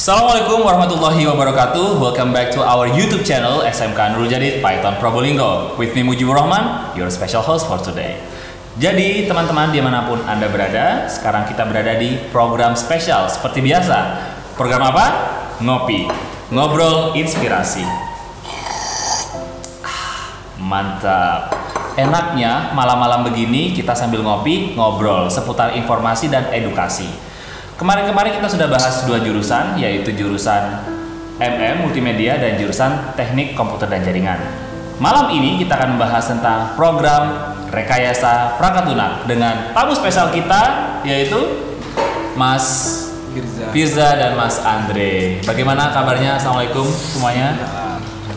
Assalamualaikum warahmatullahi wabarakatuh. Welcome back to our YouTube channel SMK Nurul Jadid Python Probolinggo. With me Mujibur Rahman, your special host for today. Jadi teman-teman dimanapun Anda berada, sekarang kita berada di program spesial seperti biasa. Program apa? Ngopi, ngobrol inspirasi. Mantap. Enaknya malam-malam begini kita sambil ngopi, ngobrol seputar informasi dan edukasi. Kemarin-kemarin kita sudah bahas dua jurusan, yaitu jurusan Multimedia dan jurusan Teknik Komputer dan Jaringan. Malam ini kita akan membahas tentang program Rekayasa Perangkat Lunak dengan tamu spesial kita, yaitu Mas Firza dan Mas Andre. Bagaimana kabarnya? Assalamualaikum semuanya.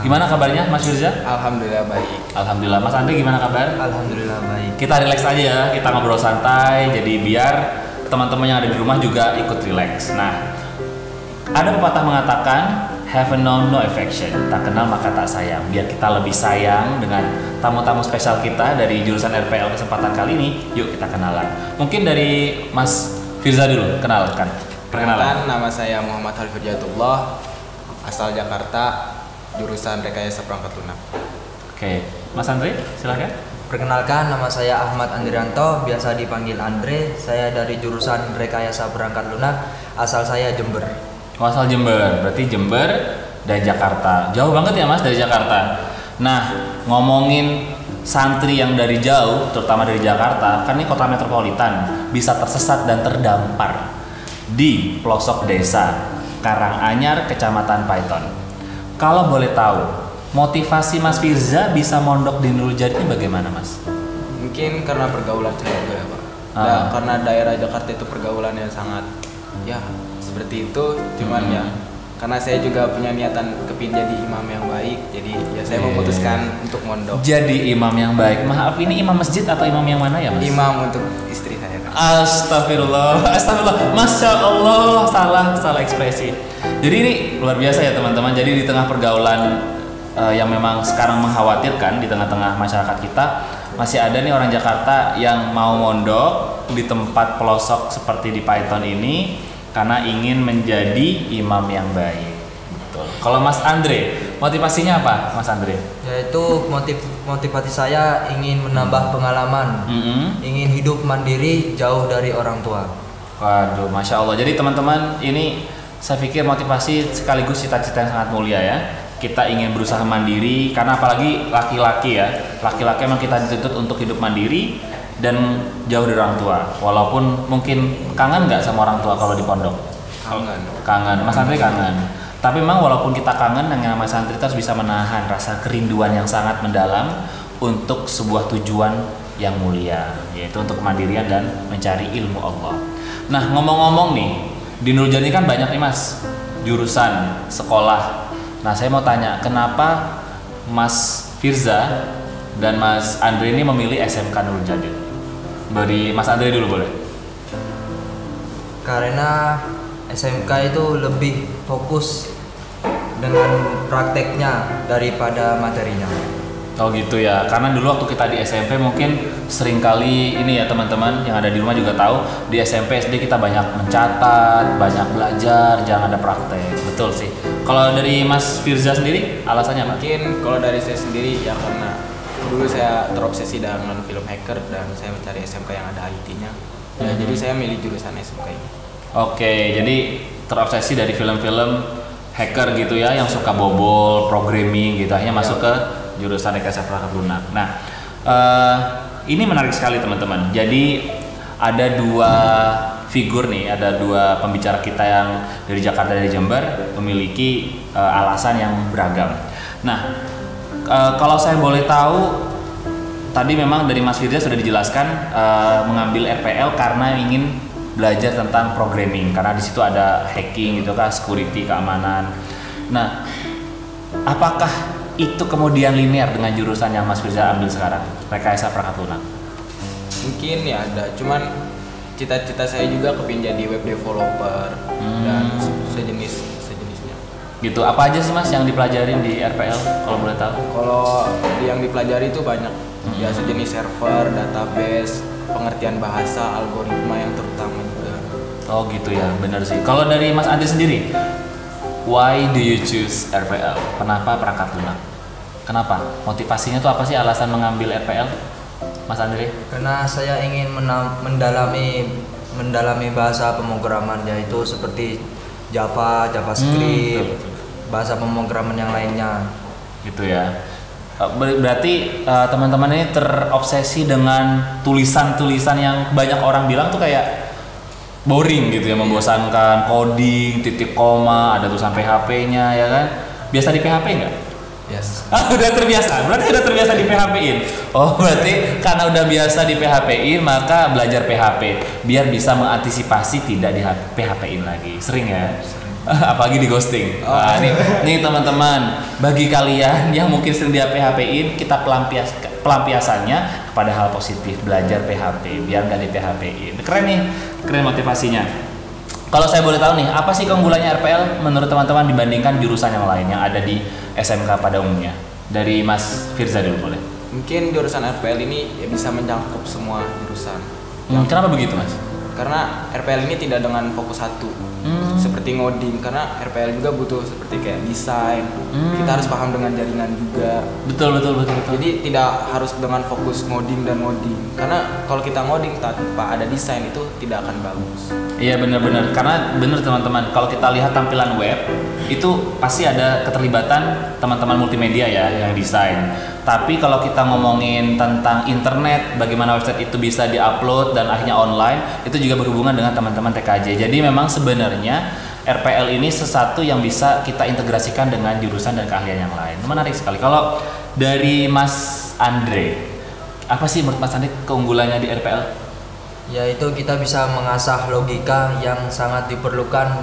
Gimana kabarnya Mas Firza? Alhamdulillah baik. Alhamdulillah. Mas Andre gimana kabar? Alhamdulillah baik. Kita relax aja ya, kita ngobrol santai, jadi biar teman-teman yang ada di rumah juga ikut relax. Nah, ada pepatah mengatakan have known no affection, tak kenal maka tak sayang. Biar kita lebih sayang dengan tamu-tamu spesial kita dari jurusan RPL kesempatan kali ini, yuk kita kenalan. Mungkin dari Mas Firza dulu, kenalkan. Perkenalan. Nama saya Muhammad Halif Hujatullah, asal Jakarta, jurusan Rekayasa Perangkat Lunak. Oke, Mas Andre, silahkan. Perkenalkan, nama saya Ahmad Andrianto, biasa dipanggil Andre. Saya dari jurusan Rekayasa Perangkat Lunak, asal saya Jember. Oh, asal Jember, berarti Jember dan Jakarta. Jauh banget ya Mas dari Jakarta. Nah, ngomongin santri yang dari jauh, terutama dari Jakarta, kan ini kota metropolitan, bisa tersesat dan terdampar di pelosok desa Karanganyar, Kecamatan Python. Kalau boleh tahu, motivasi Mas Firza bisa mondok di Nurul Jadid ini bagaimana, Mas? Mungkin karena pergaulan saya juga ya Pak. Dan karena daerah Jakarta itu pergaulannya sangat ya seperti itu. Cuman ya karena saya juga punya niatan kepingin jadi imam yang baik, jadi ya saya memutuskan untuk mondok. Jadi imam yang baik. Maaf, ini imam masjid atau imam yang mana ya, Mas? Imam untuk istri saya. Astagfirullah, astagfirullah, masya Allah, salah ekspresi. Jadi ini luar biasa ya teman-teman. Jadi di tengah pergaulan yang memang sekarang mengkhawatirkan di tengah-tengah masyarakat kita, masih ada nih orang Jakarta yang mau mondok di tempat pelosok seperti di Python ini karena ingin menjadi imam yang baik. Betul. Kalau Mas Andre, motivasinya apa, Mas Andre? Yaitu motivasi saya ingin menambah pengalaman, ingin hidup mandiri jauh dari orang tua. Waduh, masya Allah. Jadi teman-teman, ini saya pikir motivasi sekaligus cita-cita yang sangat mulia ya. Kita ingin berusaha mandiri, karena apalagi laki-laki ya, laki-laki emang kita dituntut untuk hidup mandiri dan jauh dari orang tua. Walaupun mungkin kangen nggak sama orang tua kalau di pondok? Kangen. Mas Andri kangen. Tapi memang walaupun kita kangen, dengan Mas Andri harus bisa menahan rasa kerinduan yang sangat mendalam untuk sebuah tujuan yang mulia, yaitu untuk kemandirian dan mencari ilmu Allah. Nah, ngomong-ngomong nih, di Nurul Jadid kan banyak nih Mas jurusan sekolah. Nah, saya mau tanya, kenapa Mas Firza dan Mas Andre ini memilih SMK Nurul Jadid? Dari Mas Andre dulu boleh? Karena SMK itu lebih fokus dengan prakteknya daripada materinya. Oh gitu ya, karena dulu waktu kita di SMP mungkin seringkali ini ya teman-teman yang ada di rumah juga tahu, di SMP SD kita banyak mencatat, banyak belajar, jarang ada praktek. Betul sih. Kalau dari Mas Firza sendiri alasannya apa? Mungkin kalau dari saya sendiri ya karena dulu saya terobsesi dengan film hacker dan saya mencari SMK yang ada IT-nya. Ya, jadi saya milih jurusan SMK ini. Oke, jadi terobsesi dari film-film hacker gitu ya, yang suka bobol, programming gitu, akhirnya masuk ke jurusan Rekayasa Perangkat Lunak. Nah, ini menarik sekali teman-teman. Jadi ada dua figur nih, ada dua pembicara kita yang dari Jakarta dan dari Jember memiliki alasan yang beragam. Nah, kalau saya boleh tahu, tadi memang dari Mas Firza sudah dijelaskan mengambil RPL karena ingin belajar tentang programming, karena di situ ada hacking gitu kan, security, keamanan. Nah, apakah itu kemudian linear dengan jurusan yang Mas Firza ambil sekarang, Rekayasa Perangkat Lunak? Mungkin ya ada, cuman cita-cita saya juga kepingin jadi web developer dan sejenisnya. Gitu. Apa aja sih Mas yang dipelajarin di RPL kalau boleh tahu? Kalau yang dipelajari itu banyak, ya sejenis server, database, pengertian bahasa, algoritma yang terutama juga. Oh gitu ya, benar sih. Kalau dari Mas Andi sendiri, Why do you choose RPL? Kenapa perangkat lunak? Kenapa? Motivasinya tuh apa sih alasan mengambil RPL, Mas Andre? Karena saya ingin mendalami bahasa pemrograman, yaitu seperti Java, JavaScript, bahasa pemrograman yang lainnya. Gitu ya. Berarti teman-teman ini terobsesi dengan tulisan-tulisan yang banyak orang bilang tuh kayak boring gitu ya, membosankan, coding, titik koma, ada tulisan PHP-nya ya kan. Biasa di PHP nggak? Yes. Udah terbiasa, berarti udah terbiasa di PHP-in. Oh, berarti karena udah biasa di PHP-in maka belajar PHP biar bisa mengantisipasi tidak di PHP-in lagi. Sering ya? Apalagi di ghosting. Nah, nih teman-teman, bagi kalian yang mungkin sering di PHP-in, kita pelampiasannya kepada hal positif, belajar PHP biar nggak di PHP-in. Keren nih, keren motivasinya. Kalau saya boleh tahu nih, apa sih keunggulannya RPL menurut teman-teman dibandingkan jurusan yang lain yang ada di SMK pada umumnya? Dari Mas Firza dulu boleh. Mungkin jurusan RPL ini ya bisa mencakup semua jurusan. Kenapa begitu, Mas? Karena RPL ini tidak dengan fokus satu, seperti ngoding. Karena RPL juga butuh seperti kayak desain. Kita harus paham dengan jaringan juga. Betul. Jadi tidak harus dengan fokus ngoding dan ngoding. Karena kalau kita ngoding tanpa ada desain itu tidak akan bagus. Iya benar-benar, karena benar teman-teman, kalau kita lihat tampilan web itu pasti ada keterlibatan teman-teman multimedia ya yang desain. Tapi kalau kita ngomongin tentang internet, bagaimana website itu bisa diupload dan akhirnya online, itu juga berhubungan dengan teman-teman TKJ. Jadi memang sebenarnya RPL ini sesuatu yang bisa kita integrasikan dengan jurusan dan keahlian yang lain. Menarik sekali. Kalau dari Mas Andre, apa sih menurut Mas Andre keunggulannya di RPL? Yaitu kita bisa mengasah logika yang sangat diperlukan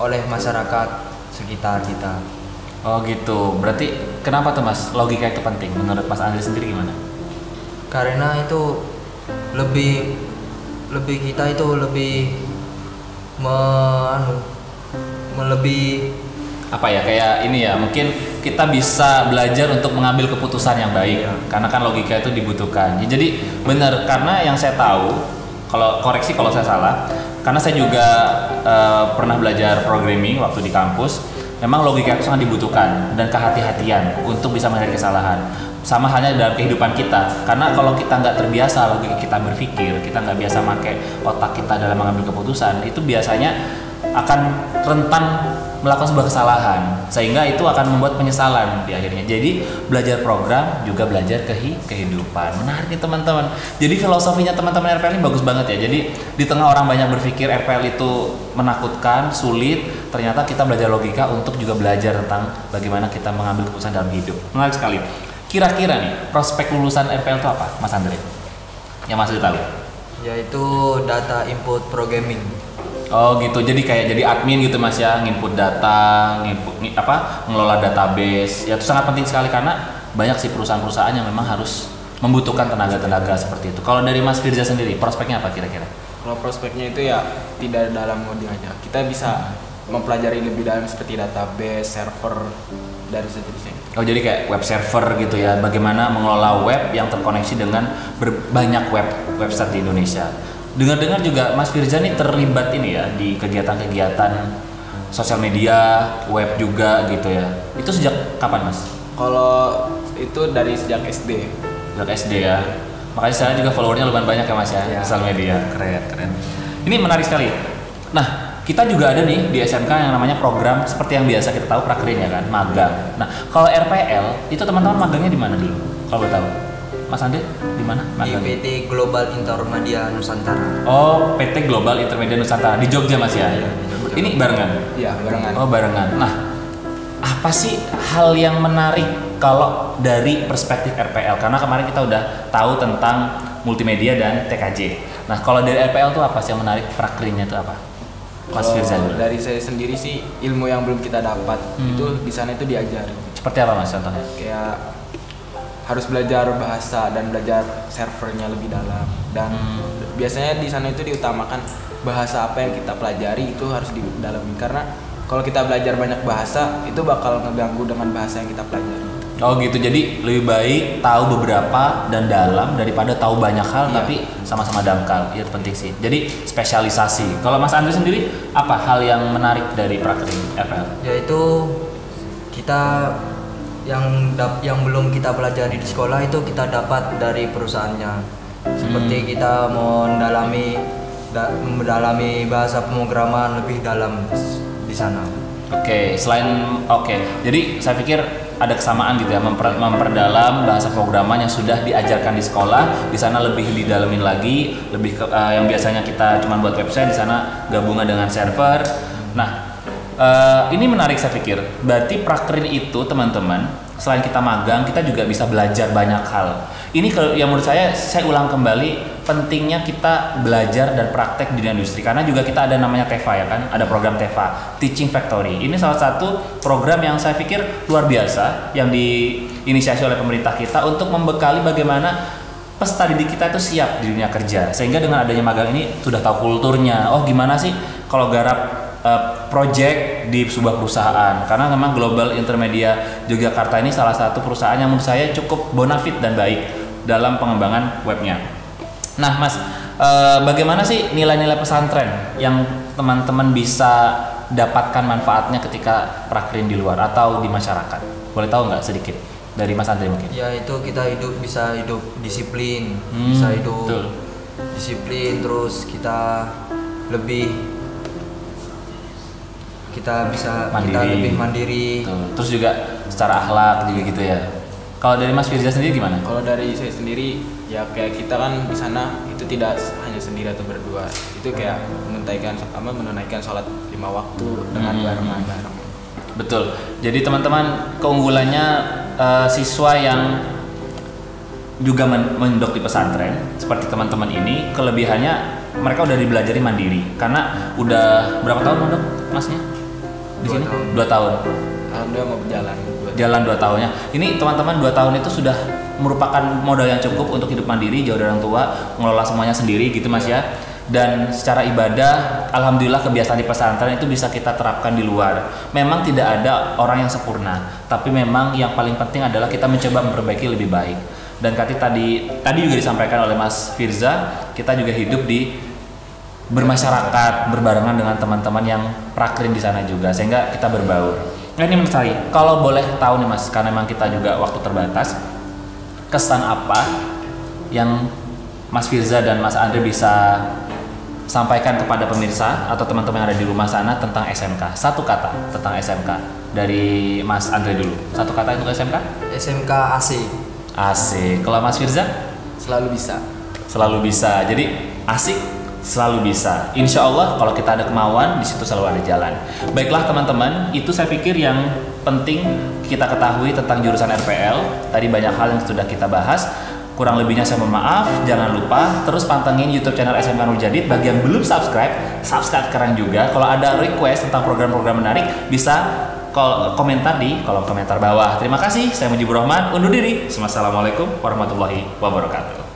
oleh masyarakat sekitar kita. Oh gitu, berarti kenapa tuh Mas logika itu penting menurut Mas Andre sendiri gimana? Karena itu lebih kita itu lebih lebih apa ya, kayak ini ya, mungkin kita bisa belajar untuk mengambil keputusan yang baik karena kan logika itu dibutuhkan ya. Jadi benar, karena yang saya tahu, kalau koreksi kalau saya salah, karena saya juga pernah belajar programming waktu di kampus, memang logika itu sangat dibutuhkan dan kehati-hatian untuk bisa menghindari kesalahan. Sama halnya dalam kehidupan kita, karena kalau kita nggak terbiasa logika kita berpikir, kita nggak biasa pakai otak kita dalam mengambil keputusan, itu biasanya akan rentan melakukan sebuah kesalahan, sehingga itu akan membuat penyesalan di akhirnya. Jadi belajar program juga belajar kehidupan. Menarik nih teman-teman. Jadi filosofinya teman-teman RPL ini bagus banget ya. Jadi di tengah orang banyak berpikir RPL itu menakutkan, sulit, ternyata kita belajar logika untuk juga belajar tentang bagaimana kita mengambil keputusan dalam hidup. Menarik sekali. Kira-kira nih prospek lulusan RPL itu apa, Mas Andre? Yang Mas tahu? Yaitu data input programming. Oh gitu, jadi kayak jadi admin gitu Mas ya, nginput data, ngelola database. Ya itu sangat penting sekali karena banyak sih perusahaan-perusahaan yang memang harus membutuhkan tenaga-tenaga seperti itu. Kalau dari Mas Firza sendiri, prospeknya apa kira-kira? Kalau prospeknya itu ya tidak dalam ngoding aja. Kita bisa mempelajari lebih dalam seperti database, server, dari sejenisnya. Oh jadi kayak web server gitu ya, bagaimana mengelola web yang terkoneksi dengan banyak website di Indonesia. Dengar-dengar juga Mas Firza nih terlibat ini ya di kegiatan-kegiatan sosial media, web juga gitu ya. Itu sejak kapan Mas? Kalau itu dari sejak SD. Sejak SD ya. Makanya saya juga followernya lumayan banyak ya Mas ya, sosial media. Keren. Ini menarik sekali. Nah, kita juga ada nih di SMK yang namanya program seperti yang biasa kita tahu prakerin ya kan, magang. Nah, kalau RPL itu teman-teman magangnya di mana dulu? Kalau boleh tahu. Mas Andi di mana? Di PT Global Intermedia Nusantara. Oh, PT Global Intermedia Nusantara di Jogja Mas ya? Iya, di Jogja. Ini barengan? Iya, barengan. Oh, barengan. Nah, apa sih hal yang menarik kalau dari perspektif RPL? Karena kemarin kita udah tahu tentang multimedia dan TKJ. Nah, kalau dari RPL tuh apa sih yang menarik, prakrinnya tuh apa? Mas Firza dulu. Dari saya sendiri sih ilmu yang belum kita dapat itu di sana itu diajari. Seperti apa Mas contohnya? Kayak harus belajar bahasa dan belajar servernya lebih dalam, dan biasanya di sana itu diutamakan bahasa apa yang kita pelajari itu harus didalami, karena kalau kita belajar banyak bahasa itu bakal ngeganggu dengan bahasa yang kita pelajari. Oh gitu, jadi lebih baik tahu beberapa dan dalam daripada tahu banyak hal tapi sama-sama dangkal. Itu penting sih. Jadi spesialisasi. Kalau Mas Andre sendiri, apa hal yang menarik dari Prakrin FL? Yaitu kita yang belum kita pelajari di sekolah itu kita dapat dari perusahaannya. Seperti kita mau mendalami bahasa pemrograman lebih dalam di sana. Jadi saya pikir ada kesamaan gitu ya, memperdalam bahasa programan yang sudah diajarkan di sekolah, di sana lebih didalamin lagi, lebih yang biasanya kita cuma buat website, di sana gabungan dengan server. Nah, ini menarik saya pikir. Berarti Prakrin itu teman-teman, selain kita magang, kita juga bisa belajar banyak hal. Ini yang menurut saya ulang kembali pentingnya kita belajar dan praktek di industri, karena juga kita ada namanya TEFA ya kan, ada program TEFA, Teaching Factory. Ini salah satu program yang saya pikir luar biasa yang diinisiasi oleh pemerintah kita untuk membekali bagaimana peserta didik kita itu siap di dunia kerja, sehingga dengan adanya magang ini sudah tahu kulturnya. Oh gimana sih kalau garap project di sebuah perusahaan, karena memang Global Intermedia Yogyakarta ini salah satu perusahaan yang menurut saya cukup bonafit dan baik dalam pengembangan webnya. Nah Mas, bagaimana sih nilai-nilai pesantren yang teman-teman bisa dapatkan manfaatnya ketika Prakrin di luar atau di masyarakat? Boleh tahu nggak sedikit dari Mas Andre mungkin? Ya itu kita bisa hidup disiplin, bisa hidup disiplin, terus kita lebih lebih mandiri. Terus juga secara akhlak juga gitu ya. Kalau dari Mas Firza sendiri gimana? Kalau dari saya sendiri ya kayak kita kan di sana itu tidak hanya sendiri atau berdua. Itu kayak menunaikan sholat 5 waktu dengan bareng-bareng. Betul. Jadi teman-teman, keunggulannya siswa yang juga mendok di pesantren seperti teman-teman ini, kelebihannya mereka udah dibelajari mandiri. Karena udah berapa tahun mondok Masnya? Di sini? 2 tahun. Alhamdulillah mau berjalan. Jalan 2 tahunnya. Ini teman-teman 2 tahun itu sudah merupakan modal yang cukup untuk hidup mandiri, jauh dari orang tua, mengelola semuanya sendiri gitu Mas ya. Dan secara ibadah, alhamdulillah kebiasaan di pesantren itu bisa kita terapkan di luar. Memang tidak ada orang yang sempurna, tapi memang yang paling penting adalah kita mencoba memperbaiki lebih baik. Dan tadi juga disampaikan oleh Mas Firza, kita juga hidup di bermasyarakat, berbarengan dengan teman-teman yang Prakrin di sana juga, sehingga kita berbaur. Nah ini menurut saya, kalau boleh tahu nih Mas, karena memang kita juga waktu terbatas, kesan apa yang Mas Firza dan Mas Andre bisa sampaikan kepada pemirsa atau teman-teman yang ada di rumah sana tentang SMK? Satu kata tentang SMK dari Mas Andre dulu. Satu kata untuk SMK? SMK asik. Asik. Kalau Mas Firza? Selalu bisa. Selalu bisa. Jadi asik, selalu bisa. Insya Allah kalau kita ada kemauan, di situ selalu ada jalan. Baiklah teman-teman, itu saya pikir yang penting kita ketahui tentang jurusan RPL. Tadi banyak hal yang sudah kita bahas. Kurang lebihnya saya mohon maaf. Jangan lupa terus pantengin YouTube channel SMK Nurul Jadid. Bagi yang belum subscribe sekarang juga. Kalau ada request tentang program-program menarik, bisa komentar di kolom komentar bawah. Terima kasih. Saya Mujibur Rahman, undur diri. Wassalamualaikum warahmatullahi wabarakatuh.